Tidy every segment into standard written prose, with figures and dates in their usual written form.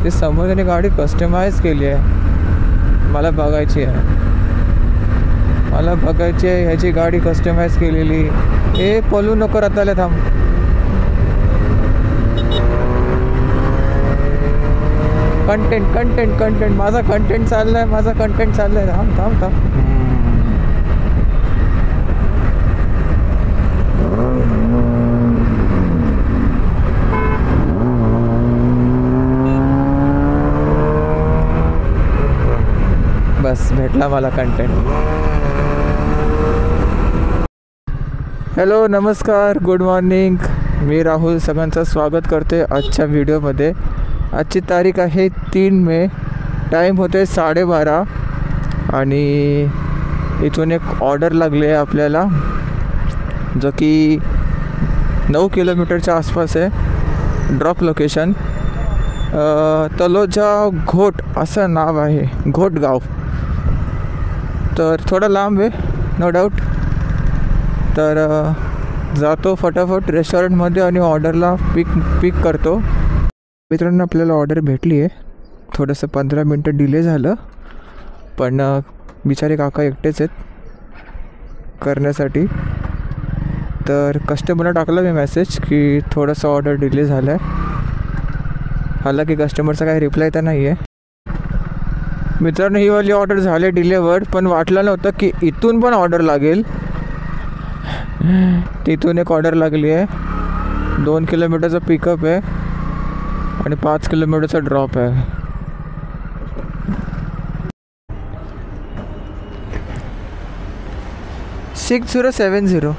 ती समोरच्याने गाडी कस्टमाइज केली आहे, मला बघायची आहे, मला बघायची आहे ह्याची गाडी कस्टमाइज केलेली. हे पळू नको रताले, थांब. कंटेंट कंटेंट कंटेंट माझा कंटेंट चाललाय, माझा कंटेंट चाललाय. थांब थांब थांब. बस भेटला मला कंटेंट. हॅलो, नमस्कार, गुड मॉर्निंग. मी राहुल सगळ्यांचं स्वागत करते आजच्या व्हिडिओमध्ये. आजची तारीख आहे 3 मे. टाईम होते 12:30 आणि इथून एक ऑर्डर लागली आहे आपल्याला, जो की 9 किलोमीटरच्या आसपास आहे. ड्रॉप लोकेशन तलोजा घोट असं नाव आहे, घोट गाव. तर थोडं लांब आहे नो डाऊट. तर जातो फटाफट रेस्टॉरंटमध्ये आणि ऑर्डरला पिक करतो. मित्रांनो, आपल्याला ऑर्डर भेटली आहे. थोडंसं 15 मिनटं डिले झालं, पण बिचारे काका एकटेच आहेत करण्यासाठी. तर कस्टमरला टाकला मी मेसेज की थोडंसं ऑर्डर डिले झालं आहे. हालांकी कस्टमरचा काही रिप्लाय तर नाही आहे. मित्रांनो, ही वाली ऑर्डर झाले डिलेवर्ड, पण वाटलं नव्हतं की इथून पण ऑर्डर लागेल. तिथून एक ऑर्डर लागली आहे. 2 किलोमीटरचा पिकअप आहे आणि 5 किलोमीटरचा ड्रॉप आहे. $6070.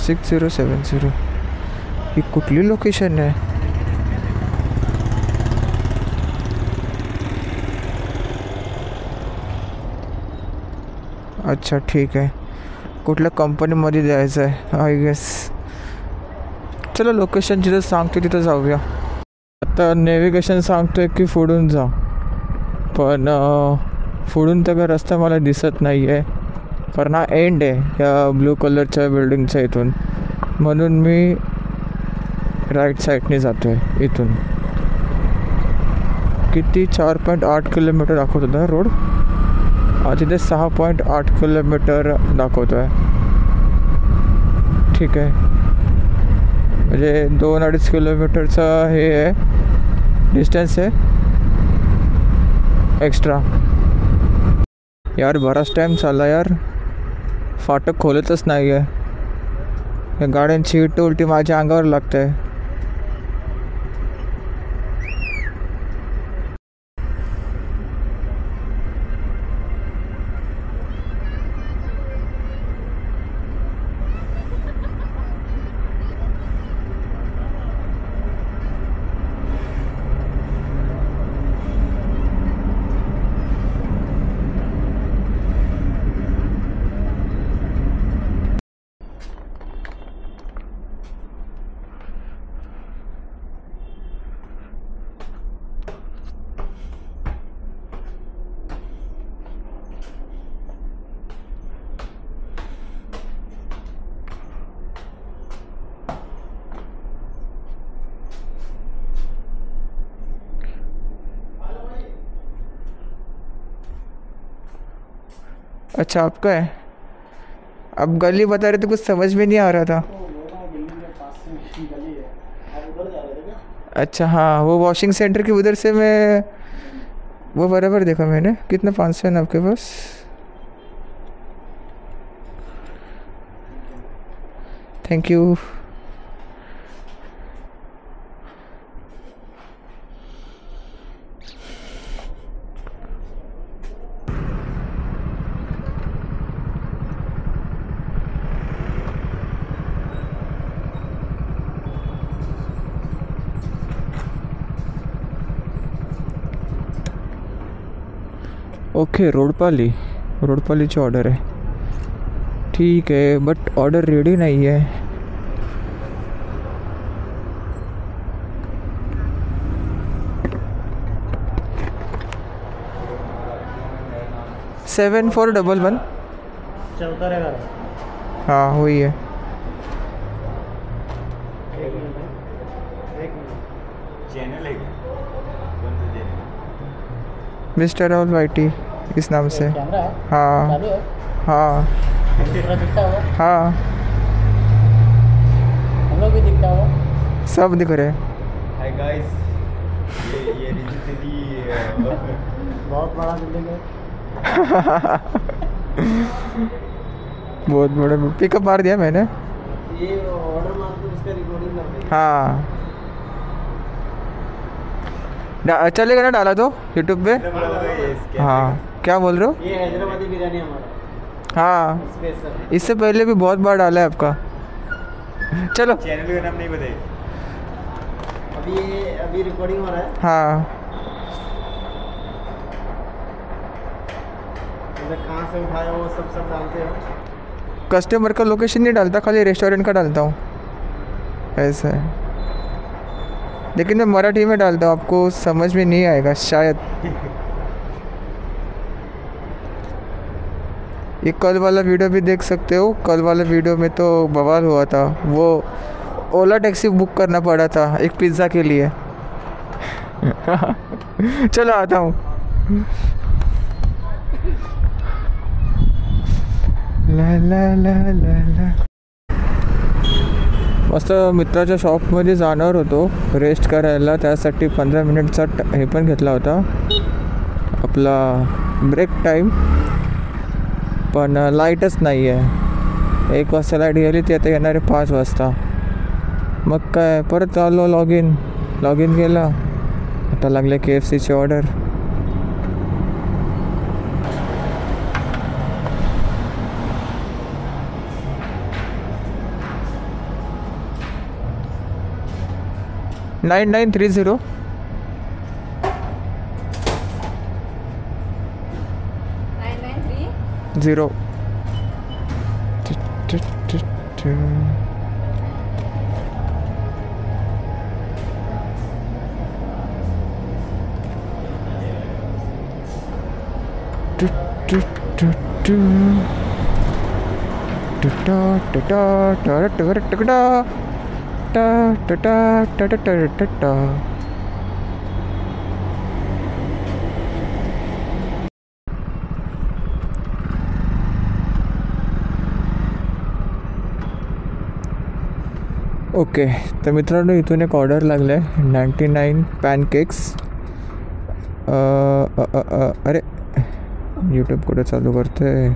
$6070 ही कुठली लोकेशन आहे? अच्छा ठीक आहे, कुठल्या कंपनीमध्ये द्यायचं आहे आय गेस. चला लोकेशन जिथं सांगतो तिथं जाऊया. आता नेव्हिगेशन सांगतो आहे की पुढून जा, पण पुढून तर काय रस्ता मला दिसत नाही आहे, कारण हा एंड आहे या ब्लू कलरच्या बिल्डिंगच्या इथून. म्हणून मी राईट साईडने जातो आहे इथून. किती 4.8 किलोमीटर दाखवत होता रोड, तिथे 6.8 किलोमीटर दाखवतो आहे. ठीक आहे, म्हणजे 2-2.5 किलोमीटरचा हे आहे, डिस्टन्स आहे एक्स्ट्रा. यार बराच टाईम चालला यार, फाटक खोलतच नाही आहे. या गाड्यांची उलटी माझ्या अंगावर लागते आहे. अच्छा आपका है? अब गली बता रहे थे, कुछ समझ में नहीं आ रहा था. अच्छा हाँ, वो वॉशिंग सेंटर के उधर से मैं वो बराबर देखा मैंने. कितना 500 है ना आपके पास? Thank you. ओके, रोडपालीची ऑर्डर आहे. ठीक आहे, बट ऑर्डर रेडी नाही आहे. $7411. चौथा रहेगा. हाँ वही है. चैनल है क्या? कौन सा चैनल? मिस्टर राहुल वाईटी इस नाम से। कैमरा है? हाँ चालू है? हाँ पूरा दिखता होगा? हाँ हम लोग भी दिखता होगा? सब दिख रहे। हाय गाइस, ये रिजिडी बहुत बड़ा बिल्डिंग है। बहुत बड़ा पिकअप मार दिया मैंने। ये ऑर्डर मार के उसका रिकॉर्डिंग कर देंगे। हाँ चलेगा ना डाला तो यूट्यूब पे। हाँ क्या बोल रहे हो? ये हैदराबादी बिरयानी हमारा हाँ स्पेशल। इससे पहले भी बहुत बार डाला है आपका। चलो चैनल का नाम नहीं बताइए। अभी रिकॉर्डिंग हो रहा है। हाँ कहाँ से उठाया वो सब डालते हो? कस्टमर का लोकेशन नहीं डालता, खाली रेस्टोरेंट का डालता हूँ ऐसा है। लेकिन मैं मराठी में डालता हूँ, आपको समझ में नहीं आएगा शायद। ये कल वाला वीडियो भी देख सकते हो। कल वाला वीडियो में तो बवाल हुआ था, वो ओला टैक्सी बुक करना पड़ा था एक पिज़्ज़ा के लिए। चलो आता हूँ। ला ला ला ला ला मस्त मित्राच्या शॉपमध्ये जाणार होतो रेस्ट करायला, त्यासाठी 15 मिनिटचा हे पण घेतला होता आपला ब्रेक टाईम, पण लाईटच नाही आहे। 1 वाजता लाईट गेली, ती आता येणार आहे 5 वाजता। मग काय परत आलो लॉग इन केला। आता लागले KFCची ऑर्डर। नाइन 930 0 ओके तर मित्रांनो इथून एक ऑर्डर लागलं आहे 99 पॅनकेक्स। अरे यूट्यूब कुठे चालू करते?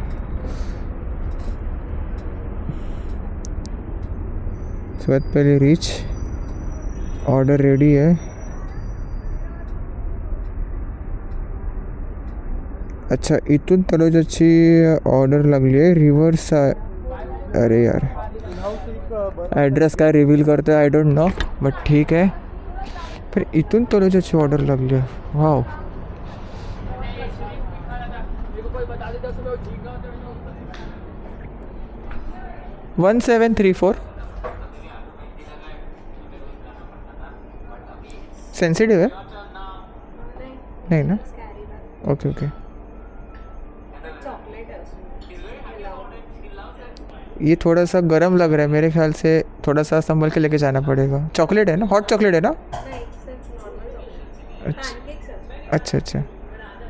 सगळ्यात पहिले रीच ऑर्डर रेडी आहे। अच्छा इथून तलोजाची ऑर्डर लागली आहे, रिव्हर्स आहे। अरे यार ॲड्रेस काय रिव्हील करतो आय डोंट नो, बट ठीक आहे। पण इथून तलोजाची ऑर्डर लागली आहे, वाव। वन 734 सेंसिटिव है? नहीं ना, ओके ओके। ये थोड़ा सा गर्म लग रहा है मेरे ख्याल से, थोड़ा सा संभल के लेके जाना पड़ेगा। चॉकलेट है ना, हॉट चॉकलेट है ना? अच्छा अच्छा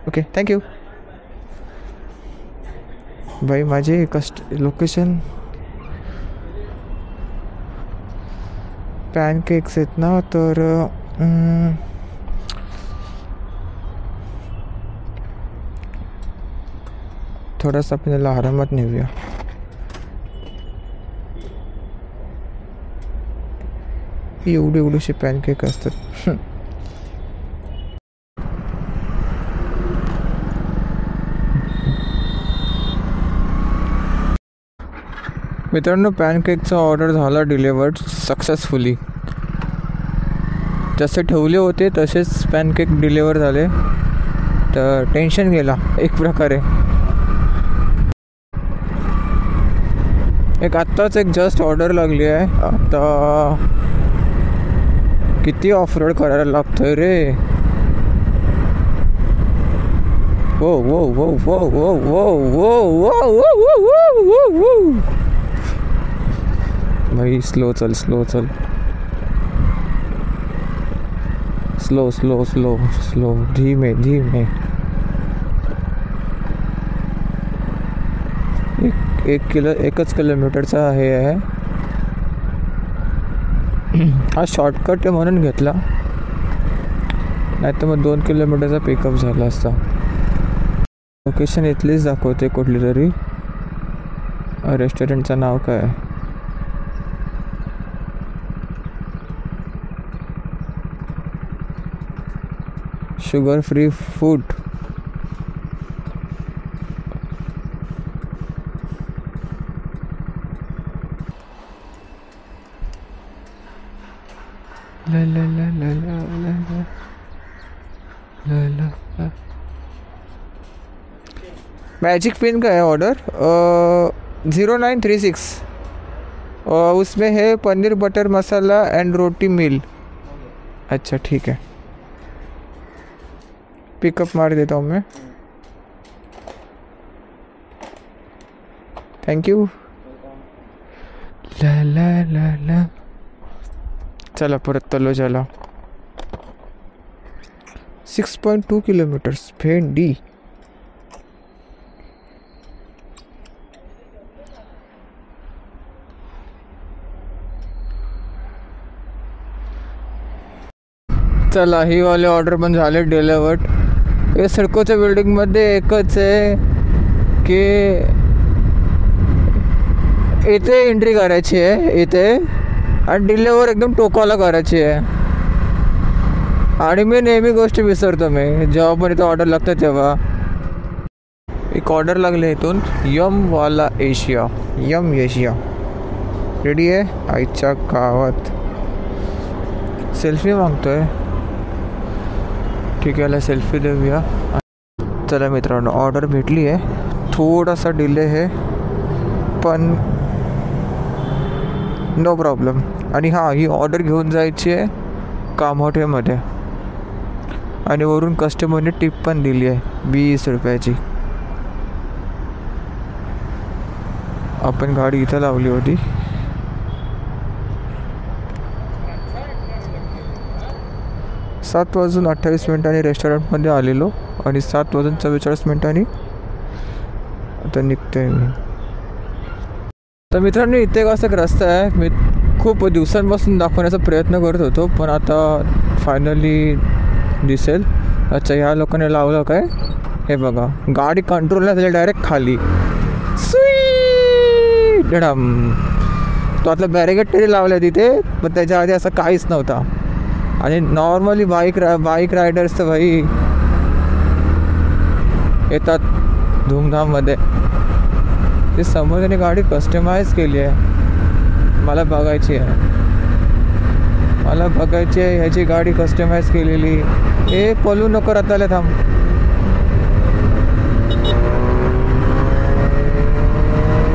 ओके थैंक यू। भाई माझे लोकेशन पॅनकेक्स आहेत ना, तर थोडासा आपल्याला आरामात नेऊया। एवढे पॅनकेक असतात। मित्रांनो पॅनकेकचा ऑर्डर झाला डिलिवर्ड सक्सेसफुली। जसे ठेवले होते तसेच पॅनकेक डिलिव्हर झाले, तर टेन्शन गेला एक प्रकारे। आत्ताच एक जस्ट ऑर्डर लागली आहे। आता किती ऑफ रोड करायला लागतोय रे। वो वो वो वो वो वो वो वो वो वो वो वो भाई स्लो चल स्लो स्लो स्लो स्लो, धीमे धीमे। एकच किलोमीटरचा हे आहे हा शॉर्टकट आहे म्हणून घेतला, नाही तर मग 2 किलोमीटरचा पिकअप झाला असता. लोकेशन इथलीच दाखवते कुठली तरी. रेस्टॉरंटचं नाव काय आहे? Sugar free food. ला ला ला ला ला ला ला ला ला. मैजिक पिन का है ऑर्डर 0936. उसमें है paneer butter masala and roti meal. अच्छा ठीक है, पिकअप मार देता हूँ मैं. Thank you. ला ला ला ला. चला परत तलोजाला. 6.2 किलोमीटर्स भेंडी. चला ही वाले ऑर्डर पण झाले डिलिव्हर्ड. हे सडकोच्या बिल्डिंगमध्ये एकच आहे की इथे एंट्री करायची आहे इथे, आणि डिलिव्हर एकदम टोकाला करायची आहे. आणि मी नेहमी गोष्टी विसरतो मी जेव्हा पण इथं ऑर्डर लागतं तेव्हा. एक ऑर्डर लागले इथून यमवाला एशिया. यम एशिया रेडी आहे. आईच्या गावात सेल्फी मागतोय. ठीक आहे, याला सेल्फी देऊया. चला मित्रांनो, ऑर्डर भेटली आहे. थोडासा डिले आहे पण नो प्रॉब्लेम. आणि हां, ही ऑर्डर घेऊन जायची आहे कामोठेमध्ये, आणि वरून कस्टमरने टिप पण दिली आहे 20 रुपयाची. आपण गाडी इथं लावली होती. सात वाजून 28 मिनिटांनी रेस्टॉरंटमध्ये आलेलो आणि 7 वाजून 44 मिनिटांनी आता निघतोय मी. तर मित्रांनो, इथे असा एक रस्ता आहे. मी खूप दिवसांपासून दाखवण्याचा प्रयत्न करत होतो, पण आता फायनली दिसेल. अच्छा, ह्या लोकांनी लावलं काय हे बघा. गाडी कंट्रोल नाही झाली, डायरेक्ट खाली सुई डडम. तो आता बॅरिगेड तरी लावलं आहे तिथे, पण त्याच्या आधी असं काहीच नव्हता. आणि नॉर्मली बाईक रायडर्स तर भाई येतात धूमधाममध्ये. ते समोर त्याने गाडी कस्टमाइज केली आहे. मला बघायची आहे ह्याची गाडी कस्टमाइज केलेली. हे पळू नको रताले, थांब.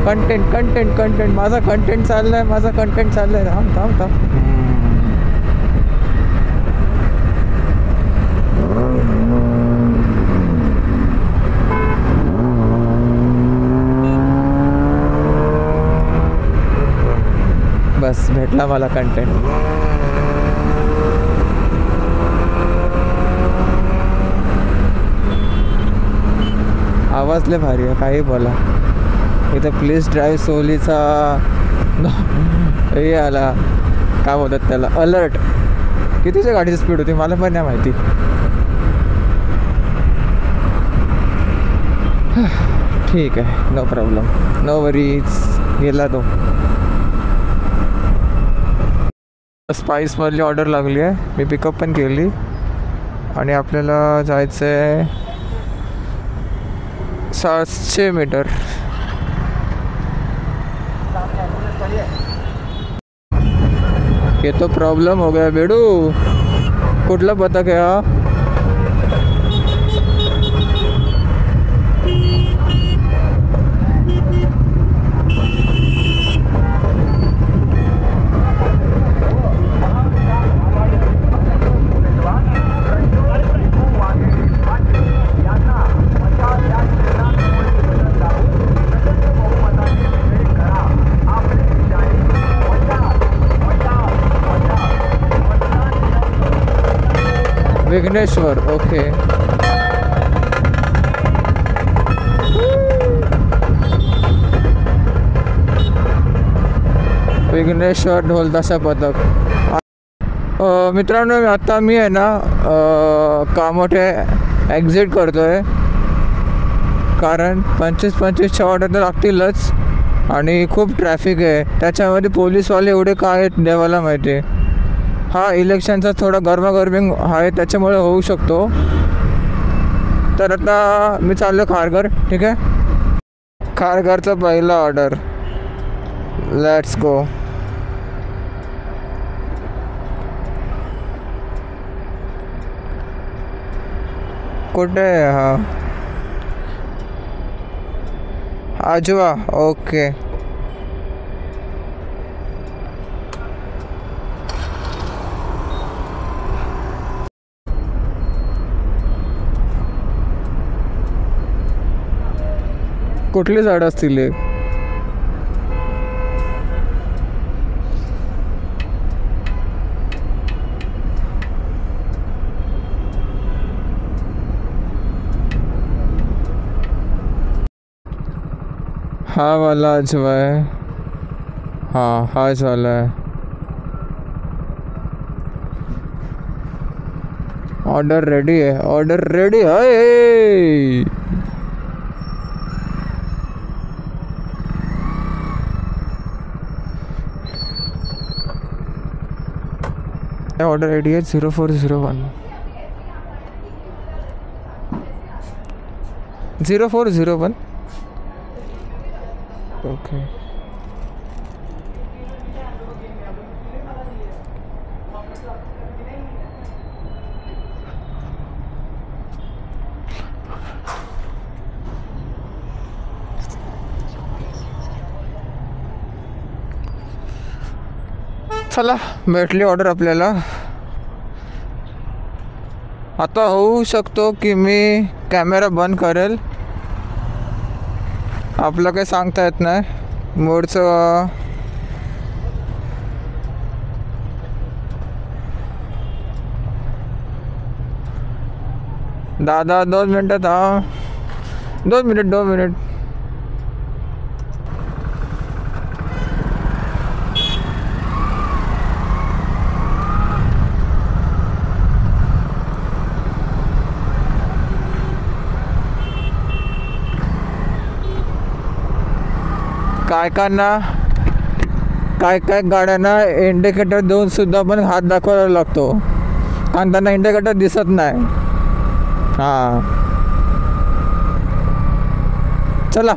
कंटेंट माझा कंटेंट चाललाय. थांब. बस भेटला मला कंटेंट. आवाज लय भारी आहे, काही बोला. इथं प्लीज ड्राईव्ह सोलीचा हे आला, काय बोलतात त्याला, अलर्ट. कितीच्या गाडीची स्पीड होती मला पण नाही माहिती. ठीक आहे, नो प्रॉब्लेम, नो वरीज. गेला तो. स्पाईसमधली ऑर्डर लागली आहे, मी पिकअप पण केली. आणि आपल्याला जायचं आहे 700 मीटर. ये तो प्रॉब्लम हो गया बेडू. कुठला पथक आहे हा? विघ्नेश्वर ओके. विघ्नेश्वर ढोलताशा पथक. मित्रांनो आता मी आहे ना कामोठे एक्झिट करतो आहे, कारण 25-25च्या ऑर्डर तर लागतीलच आणि खूप ट्रॅफिक आहे. त्याच्यामध्ये पोलीसवाले एवढे काय आहेत देवाला माहिती आहे. हा इलेक्शनचा थोडा गरमागरमी आहे त्याच्यामुळे होऊ शकतो. तर आता मी चाललो खारघर. ठीक आहे, खारघरचा पहिला ऑर्डर. Let's go. कुठे आहे हा? आजवा ओके. कुठली झाडं असतील हे? हा वाला अजवा है. हाँ हाच वाला है. ऑर्डर रेडी है. ऑर्डर रेडी है. ऑर्डर रेडी है 0401 0401 ओके. चला भेटली ऑर्डर आपल्याला. आता होऊ शकतो की मी कॅमेरा बंद करेल, आपलं काही सांगता येत नाही. मोडचं दादा 2 मिनटात. हा 2 मिनिट. काय गाड्यांना इंडिकेटर देऊन सुद्धा पण हात दाखवायला लागतो, कारण त्यांना इंडिकेटर दिसत नाही. हां चला